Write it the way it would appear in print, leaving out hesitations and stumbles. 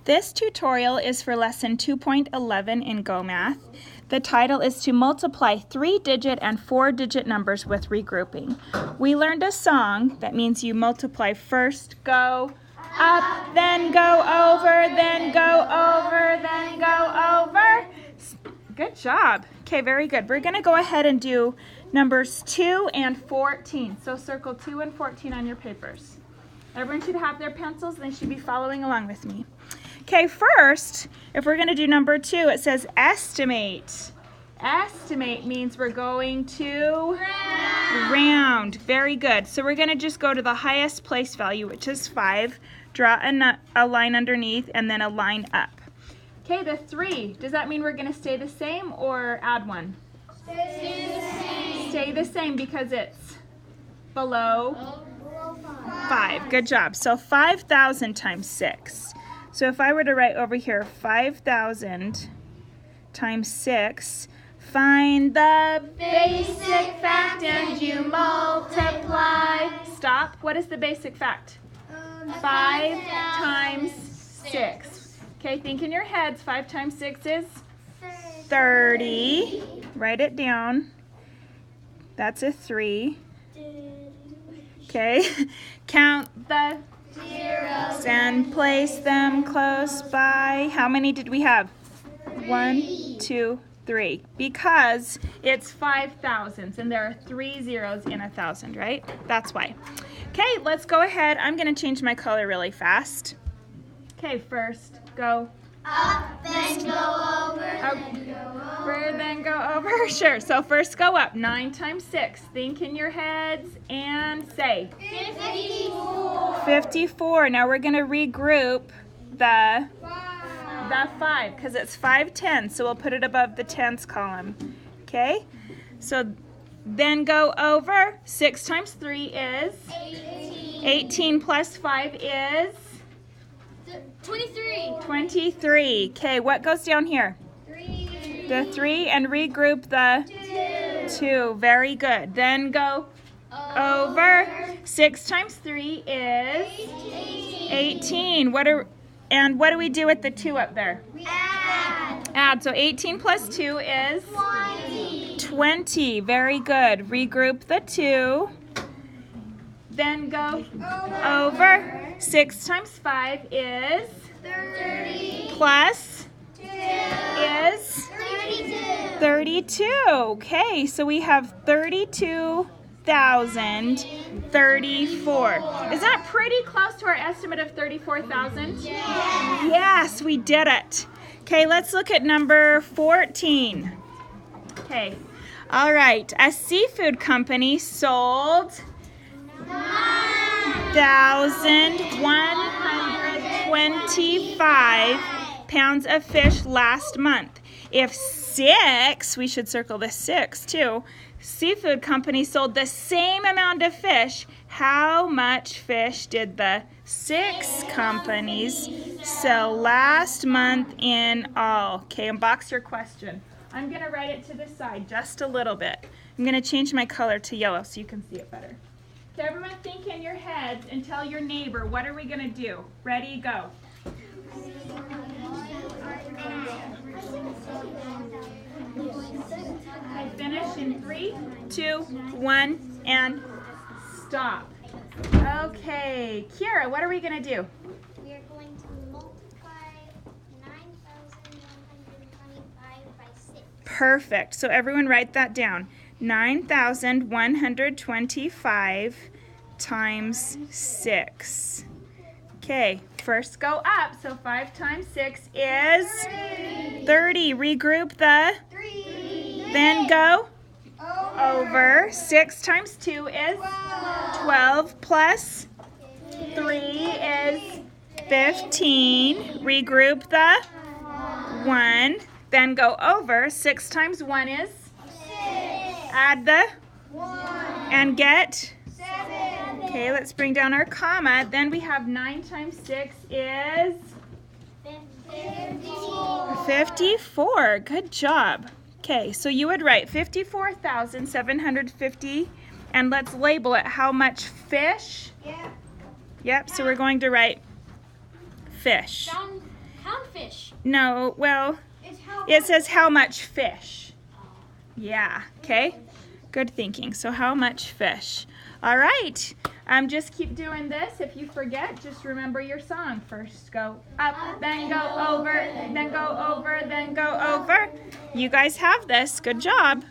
This tutorial is for lesson 2.11 in Go Math. The title is to multiply 3-digit and 4-digit numbers with regrouping. We learned a song that means you multiply first, go up, then go over, then go over, then go over. Good job. Okay, very good. We're going to go ahead and do numbers 2 and 14. So circle 2 and 14 on your papers. Everyone should have their pencils and they should be following along with me. Okay, first, if we're going to do number 2, it says estimate. Estimate means we're going to round. Very good. So we're going to just go to the highest place value, which is 5. Draw a line underneath and then a line up. Okay, the 3. Does that mean we're going to stay the same or add one? Stay the same. Stay the same because it's below 5. Good job. So 5,000 times 6. So if I were to write over here 5,000 times 6, find the basic fact and you multiply. Stop. What is the basic fact? 5 times 6. Okay, think in your heads. 5 times 6 is 30. Write it down. That's a 3. Okay, count the zeros and place them close by. How many did we have? 1, 2, 3. Because it's 5,000s and there are 3 zeros in 1,000, right? That's why. Okay, let's go ahead. I'm going to change my color really fast. Okay, first go up, then go over, then go over. Then go over. Sure. So first go up. 9 times 6. Think in your heads and say 54. 54. Now we're going to regroup the 5 because it's 5 tens. So we'll put it above the tens column. Okay? So then go over. 6 times 3 is 18. 18 plus 5 is 23. 23. Okay, what goes down here? 3. The 3 and regroup the 2. Very good. Then go over. 6 times 3 is 18. What do we do with the 2 up there? We add. Add. So 18 plus 2 is 20. 20. Very good. Regroup the 2. Then go over. 6 times 5 is 30. plus 2 is 32. 32. Okay, so we have 32,034. Is that pretty close to our estimate of 34,000? Yeah. Yes, we did it. Okay, let's look at number 14. Okay, all right. A seafood company sold 1,125 pounds of fish last month. If 6, we should circle the 6 too, seafood company sold the same amount of fish, how much fish did the 6 companies sell last month in all? Okay, and box your question. I'm going to write it to the side just a little bit. I'm going to change my color to yellow so you can see it better. Okay, everyone think in your heads and tell your neighbor, what are we going to do? Ready, go. Okay, finish in 3, 2, 1, and stop. Okay, Kira, what are we going to do? We are going to multiply 9,125 by 6. Perfect. So everyone write that down. 9,125 times 6. Okay, first go up. So 5 times 6 is 30. Regroup the 3. then go over. 6 times 2 is 12 plus 3 is 15. Regroup the 1, then go over. 6 times 1 is 6. add the 1. and get. 7. Okay, let's bring down our comma. Then we have 9 times 6 is 54. 54. Good job. Okay, so you would write 54,750 and let's label it how much fish. Yeah. Yep, so we're going to write fish. Down Pound fish. No, well, It's how it says how much fish. Yeah, okay. Good thinking. So how much fish? All right. Just keep doing this. If you forget, just remember your song. First go up, then go over, then go over, then go over. You guys have this. Good job.